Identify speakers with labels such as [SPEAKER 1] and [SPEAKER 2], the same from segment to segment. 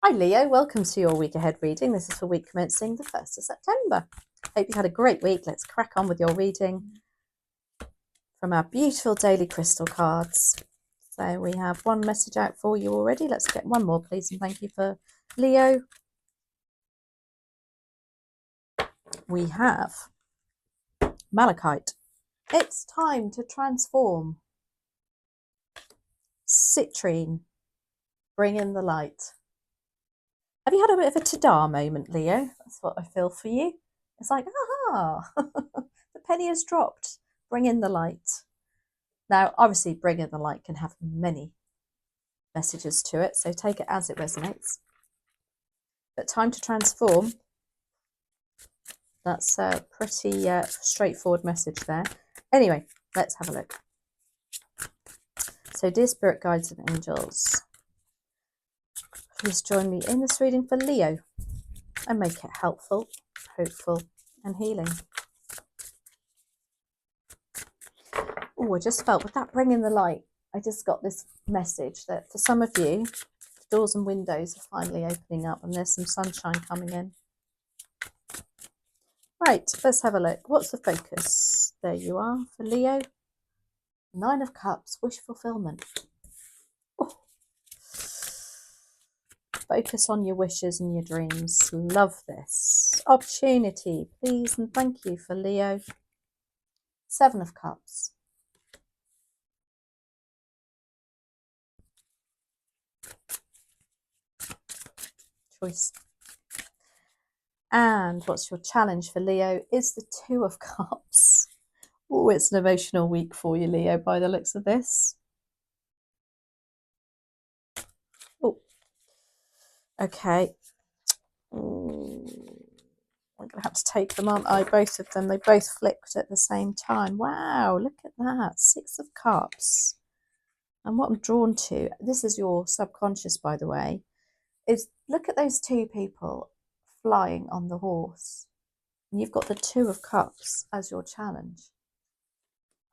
[SPEAKER 1] Hi Leo, welcome to your week ahead reading. This is for week commencing the 1st of September. Hope you've had a great week. Let's crack on with your reading from our beautiful daily crystal cards. So we have one message out for you already. Let's get one more, please, and thank you for Leo. We have Malachite. It's time to transform. Citrine, bring in the light. Have you had a bit of a ta-da moment, Leo? That's what I feel for you. It's like, aha, the penny has dropped. Bring in the light. Now, obviously, bring in the light can have many messages to it, so take it as it resonates. But time to transform. That's a pretty straightforward message there. Anyway, let's have a look. So, dear spirit guides and angels, please join me in this reading for Leo and make it helpful, hopeful, and healing. Oh, I just felt with that bring in the light, I just got this message that for some of you, the doors and windows are finally opening up and there's some sunshine coming in. Right, let's have a look. What's the focus? There you are for Leo. 9 of Cups, wish fulfillment. Oh. Focus on your wishes and your dreams. Love this. Opportunity, please and thank you for Leo. 7 of Cups. Choice. And what's your challenge for Leo is the 2 of Cups. Oh, it's an emotional week for you, Leo, by the looks of this. Oh, okay. I'm going to have to take them, aren't I? Both of them. They both flipped at the same time. Wow, look at that. 6 of Cups. And what I'm drawn to, this is your subconscious, by the way, is look at those 2 people flying on the horse. And you've got the 2 of Cups as your challenge.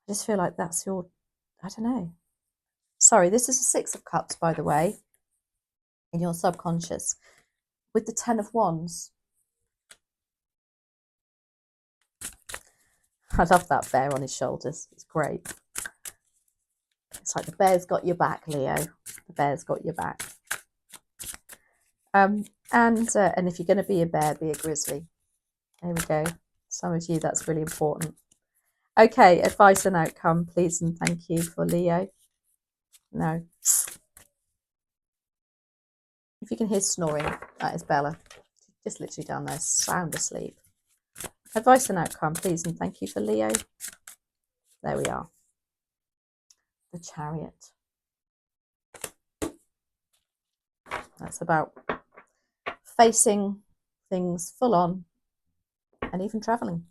[SPEAKER 1] I just feel like that's your, I don't know. Sorry, this is a 6 of Cups, by the way, in your subconscious, with the 10 of Wands. I love that bear on his shoulders. It's great. It's like the bear's got your back, Leo. The bear's got your back. And if you're going to be a bear, be a grizzly. There we go. Some of you, that's really important. Okay, advice and outcome, please and thank you for Leo. No. If you can hear snoring, that is Bella. She's just literally down there, sound asleep. Advice and outcome, please and thank you for Leo. There we are. The Chariot. That's about facing things full on and even traveling.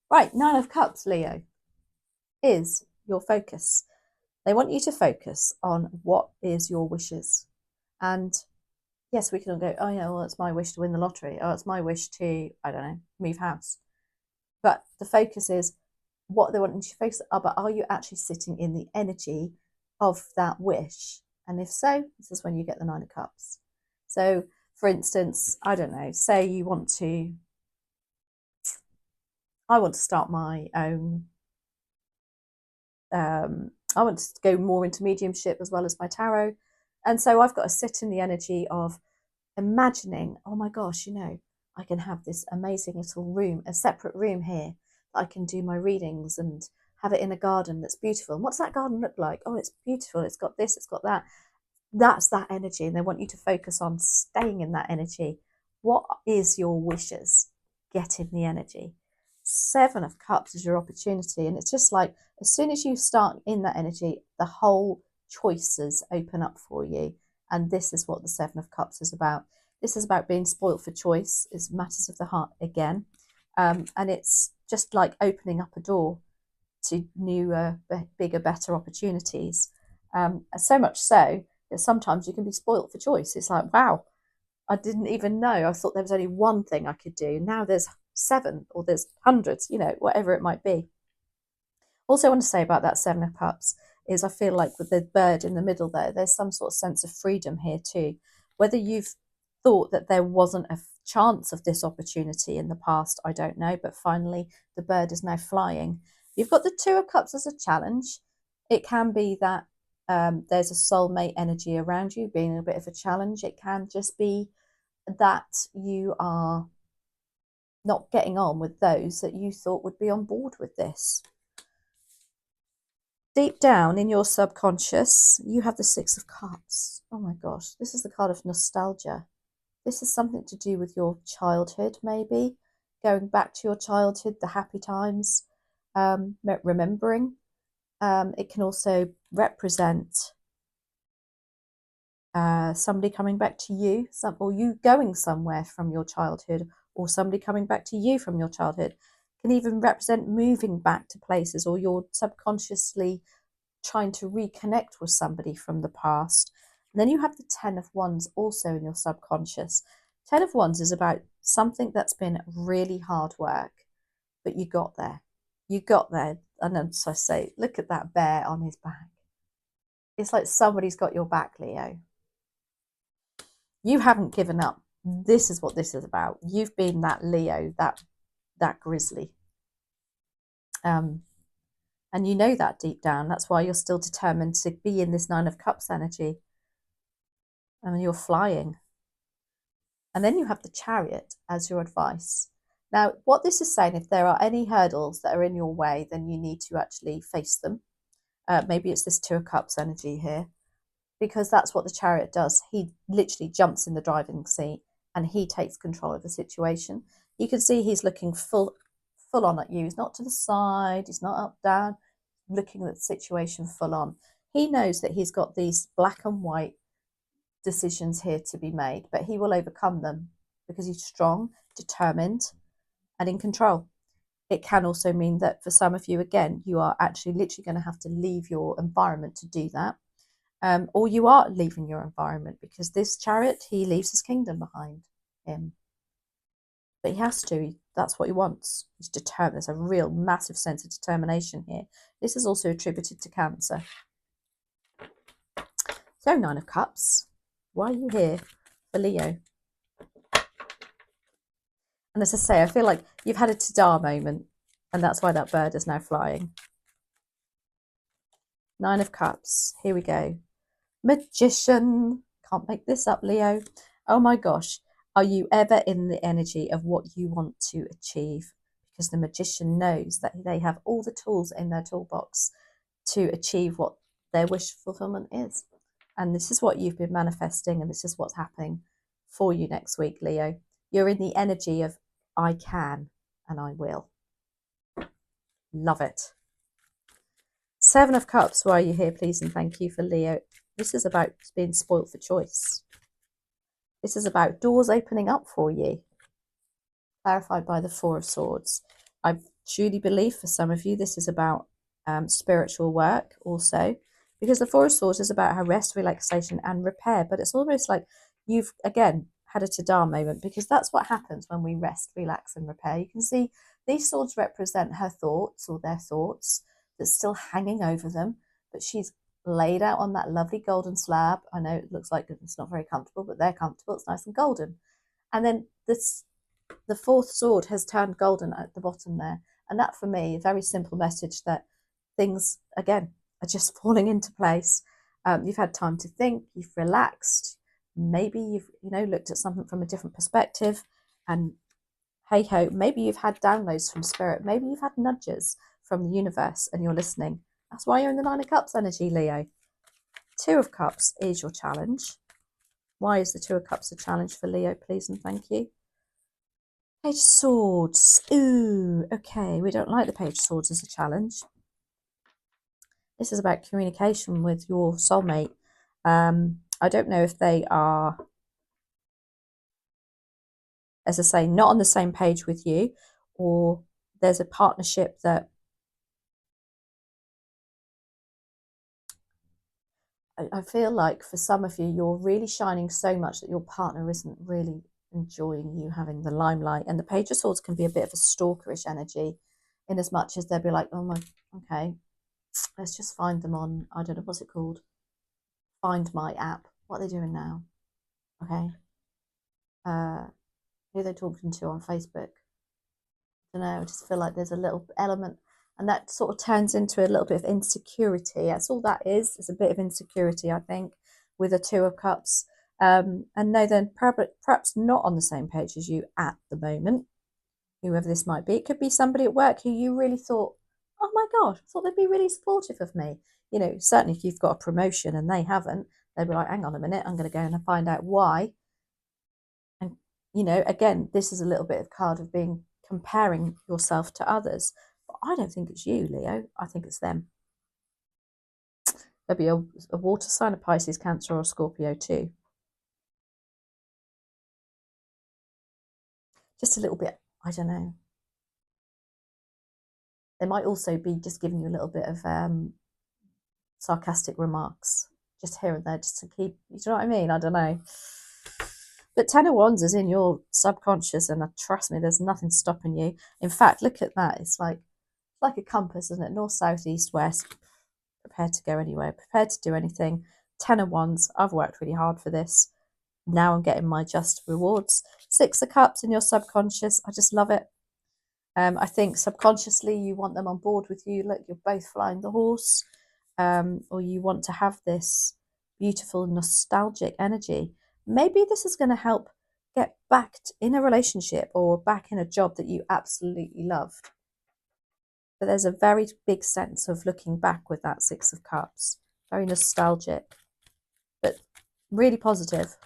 [SPEAKER 1] Right, 9 of Cups, Leo, is your focus. They want you to focus on what is your wishes. And yes, we can all go, oh yeah, well, it's my wish to win the lottery. Oh, it's my wish to, I don't know, move house. But the focus is what they want you to focus on, but are you actually sitting in the energy of that wish? And if so, this is when you get the 9 of Cups. So, for instance, I don't know, say you want to, I want to start my own, I want to go more into mediumship as well as my tarot. And so I've got to sit in the energy of imagining, oh my gosh, you know, I can have this amazing little room, a separate room here that I can do my readings and have it in a garden that's beautiful. And what's that garden look like? Oh, it's beautiful. It's got this, it's got that. That's that energy. And they want you to focus on staying in that energy. What is your wishes? Get in the energy. 7 of Cups is your opportunity. And it's just like, as soon as you start in that energy, the whole choices open up for you. And this is what the 7 of Cups is about. This is about being spoilt for choice. It's matters of the heart again. And it's just like opening up a door to new, bigger, better opportunities. So much so that sometimes you can be spoilt for choice. It's like, wow, I didn't even know. I thought there was only one thing I could do. Now there's 7 or there's hundreds, you know, whatever it might be. Also, I want to say about that 7 of Cups is I feel like with the bird in the middle there, there's some sort of sense of freedom here too. Whether you've thought that there wasn't a chance of this opportunity in the past, I don't know, but finally the bird is now flying. You've got the Two of Cups as a challenge. It can be that there's a soulmate energy around you being a bit of a challenge. It can just be that you are not getting on with those that you thought would be on board with this. Deep down in your subconscious, you have the Six of Cups. Oh my gosh, this is the card of nostalgia. This is something to do with your childhood, maybe going back to your childhood, the happy times, remembering. It can also represent somebody coming back to you, or you going somewhere from your childhood, or somebody coming back to you from your childhood. It can even represent moving back to places, or you're subconsciously trying to reconnect with somebody from the past. And then you have the Ten of Wands also in your subconscious. Ten of Wands is about something that's been really hard work, but you got there. You got there. And then so I say, look at that bear on his back. It's like somebody's got your back, Leo. You haven't given up. This is what this is about. You've been that Leo, that Grizzly. And you know that deep down. That's why you're still determined to be in this Nine of Cups energy. And you're flying. And then you have the Chariot as your advice. Now, what this is saying, if there are any hurdles that are in your way, then you need to actually face them. Maybe it's this Two of Cups energy here, because that's what the Chariot does. He literally jumps in the driving seat and he takes control of the situation. You can see he's looking full on at you. He's not to the side. He's not up, down, looking at the situation full on. He knows that he's got these black and white decisions here to be made, but he will overcome them because he's strong, determined, and in control. It can also mean that for some of you, again, you are actually literally going to have to leave your environment to do that. Or you are leaving your environment, because this Chariot, he leaves his kingdom behind him. But he has to. That's what he wants. He's determined. There's a real massive sense of determination here. This is also attributed to Cancer. So, Nine of Cups. Why are you here for Leo? And as I say, I feel like you've had a ta-da moment, and that's why that bird is now flying. Nine of Cups. Here we go. Magician. Can't make this up, Leo. Oh my gosh. Are you ever in the energy of what you want to achieve? Because the Magician knows that they have all the tools in their toolbox to achieve what their wish fulfillment is. And this is what you've been manifesting, and this is what's happening for you next week, Leo. You're in the energy of I can and I will. Love it. Seven of Cups. Why are you here, please and thank you, for Leo? This is about being spoilt for choice. This is about doors opening up for you. Clarified by the Four of Swords. I truly believe for some of you this is about spiritual work also, because the Four of Swords is about how rest, relaxation and repair. But it's almost like you've, again, had a ta-da moment, because that's what happens when we rest, relax and repair. You can see these swords represent her thoughts, or their thoughts, that's still hanging over them, but she's laid out on that lovely golden slab. I know it looks like it's not very comfortable, but they're comfortable. It's nice and golden. And then the fourth sword has turned golden at the bottom there. And that, for me, a very simple message that things, again, are just falling into place. You've had time to think, you've relaxed, maybe you've looked at something from a different perspective, and hey ho, maybe you've had downloads from spirit, maybe you've had nudges from the universe and you're listening. That's why you're in the Nine of Cups energy, Leo. Two of Cups is your challenge. Why is the Two of Cups a challenge for Leo, please and thank you? Page of Swords. Ooh, okay, we don't like the Page of Swords as a challenge. This is about communication with your soulmate. I don't know if they are, as I say, not on the same page with you, or there's a partnership that I feel like for some of you, you're really shining so much that your partner isn't really enjoying you having the limelight. And the Page of Swords can be a bit of a stalkerish energy, in as much as they'll be like, oh my, okay, let's just find them on, I don't know, what's it called? Find My app. What are they doing now? Okay. Who are they talking to on Facebook? I don't know. I just feel like there's a little element, and that sort of turns into a little bit of insecurity. That's all that is. It's a bit of insecurity, I think, with a Two of Cups. And no, then perhaps not on the same page as you at the moment, whoever this might be. It could be somebody at work who you really thought, oh my God, I thought they'd be really supportive of me. You know, certainly if you've got a promotion and they haven't, they'll be like, hang on a minute, I'm going to go and find out why. And, you know, again, this is a little bit of card of being comparing yourself to others. But I don't think it's you, Leo. I think it's them. There'll be a water sign, a Pisces, Cancer, or a Scorpio too. Just a little bit, I don't know. They might also be just giving you a little bit of sarcastic remarks, just here and there, just to keep, you know what I mean? I don't know. But Ten of Wands is in your subconscious, and trust me, there's nothing stopping you. In fact, look at that. It's like a compass, isn't it? North, south, east, west. Prepared to go anywhere, prepared to do anything. Ten of Wands. I've worked really hard for this. Now I'm getting my just rewards. Six of Cups in your subconscious. I just love it. I think subconsciously you want them on board with you. Look, you're both flying the horse. Or you want to have this beautiful nostalgic energy. Maybe this is going to help get back in a relationship or back in a job that you absolutely loved. But there's a very big sense of looking back with that Six of Cups. Very nostalgic, but really positive.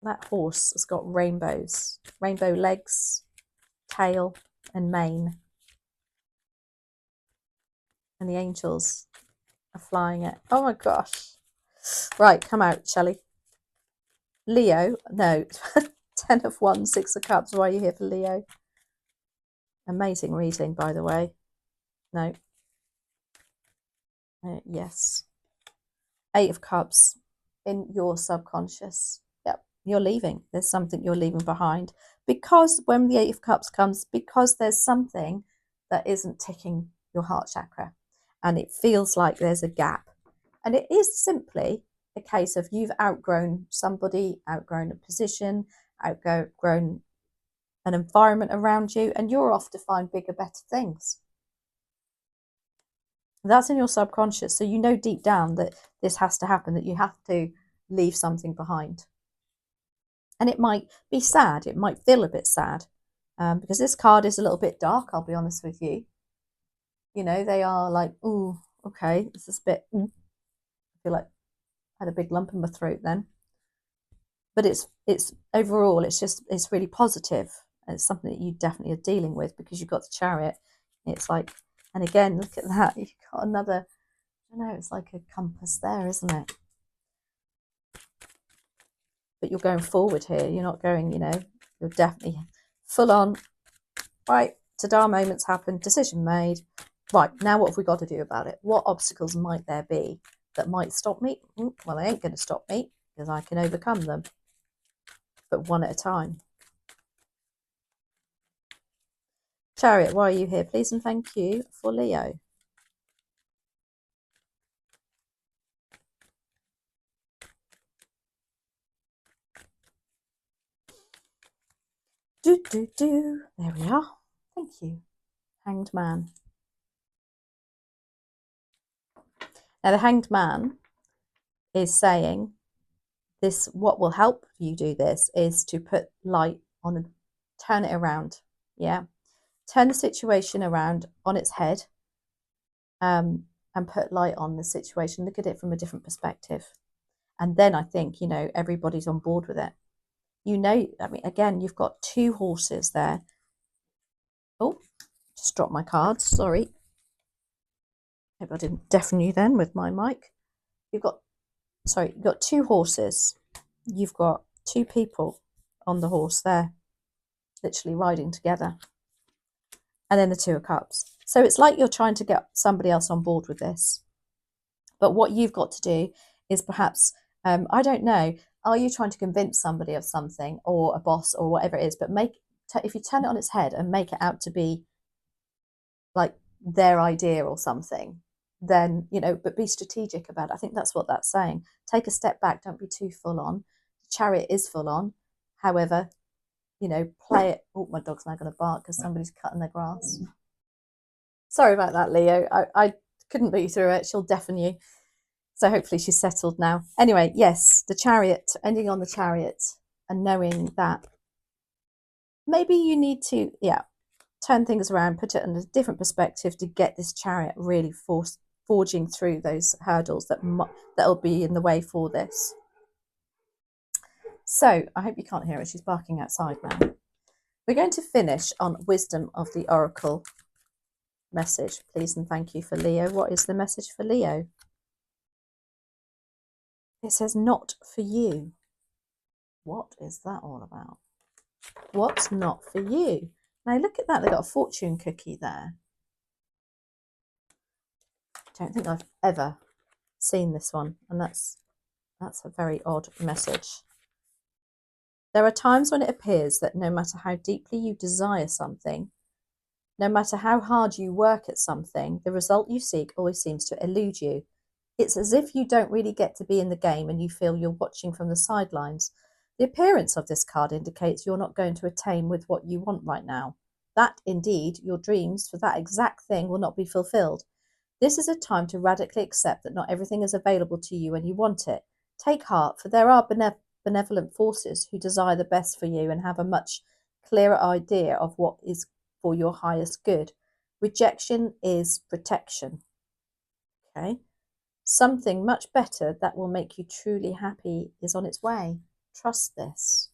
[SPEAKER 1] That horse has got rainbows, rainbow legs, tail, and mane. And the angels are flying it. Oh my gosh. Right, come out, Shelley. Leo, no, 10 of Wands, 6 of Cups. Why are you here for Leo? Amazing reading, by the way. No. Yes. 8 of Cups in your subconscious. Yep, you're leaving. There's something you're leaving behind. Because when the 8 of Cups comes, because there's something that isn't ticking your heart chakra. And it feels like there's a gap. And it is simply a case of you've outgrown somebody, outgrown a position, outgrown an environment around you, and you're off to find bigger, better things. That's in your subconscious. So you know deep down that this has to happen, that you have to leave something behind. And it might be sad. It might feel a bit sad because this card is a little bit dark, I'll be honest with you. You know, they are like, oh, okay, this is a bit, I feel like I had a big lump in my throat then. But it's overall, it's really positive. And it's something that you definitely are dealing with because you've got the Chariot. It's like, and again, look at that. You've got another, I don't know, it's like a compass there, isn't it? But you're going forward here. You're not going, you know, you're definitely full on. Right, ta-da moments happen, decision made. Right, now what have we got to do about it? What obstacles might there be that might stop me? Well, they ain't going to stop me because I can overcome them. But one at a time. Chariot, why are you here? Please and thank you for Leo. There we are. Thank you. Hanged Man. Now, the Hanged Man is saying this, what will help you do this is to put light on and turn it around. Yeah. Turn the situation around on its head and put light on the situation. Look at it from a different perspective. And then I think, you know, everybody's on board with it. You know, I mean, again, you've got 2 horses there. Oh, just dropped my cards. Sorry. Hope I didn't deafen you then with my mic. You've got 2 horses. You've got 2 people on the horse there, literally riding together. And then the 2 of Cups. So it's like you're trying to get somebody else on board with this. But what you've got to do is perhaps, I don't know, are you trying to convince somebody of something, or a boss or whatever it is, but if you turn it on its head and make it out to be like their idea or something, then, you know, but be strategic about it. I think that's what that's saying. Take a step back. Don't be too full on. The chariot is full on. However, you know, play it. Oh, my dog's now going to bark because somebody's cutting their grass. Sorry about that, Leo. I couldn't put you through it. She'll deafen you. So hopefully she's settled now. Anyway, yes, the chariot, ending on the chariot and knowing that maybe you need to, yeah, turn things around, put it in a different perspective to get this chariot really forging through those hurdles that'll be in the way for this. So I hope you can't hear her. She's barking outside now. We're going to finish on wisdom of the oracle message. Please and thank you for Leo. What is the message for Leo? It says not for you. What is that all about? What's not for you? Now look at that. They've got a fortune cookie there. I don't think I've ever seen this one, and that's a very odd message. There are times when it appears that no matter how deeply you desire something, no matter how hard you work at something, the result you seek always seems to elude you. It's as if you don't really get to be in the game and you feel you're watching from the sidelines. The appearance of this card indicates you're not going to attain with what you want right now. That, indeed, your dreams for that exact thing will not be fulfilled. This is a time to radically accept that not everything is available to you when you want it. Take heart, for there are benevolent forces who desire the best for you and have a much clearer idea of what is for your highest good. Rejection is protection. Okay? Something much better that will make you truly happy is on its way. Trust this.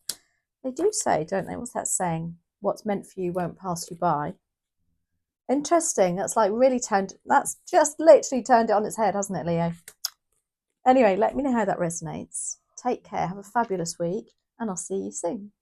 [SPEAKER 1] They do say, don't they? What's that saying? What's meant for you won't pass you by. Interesting. That's just literally turned it on its head, hasn't it, Leo? Anyway, let me know how that resonates. Take care. Have a fabulous week, and I'll see you soon.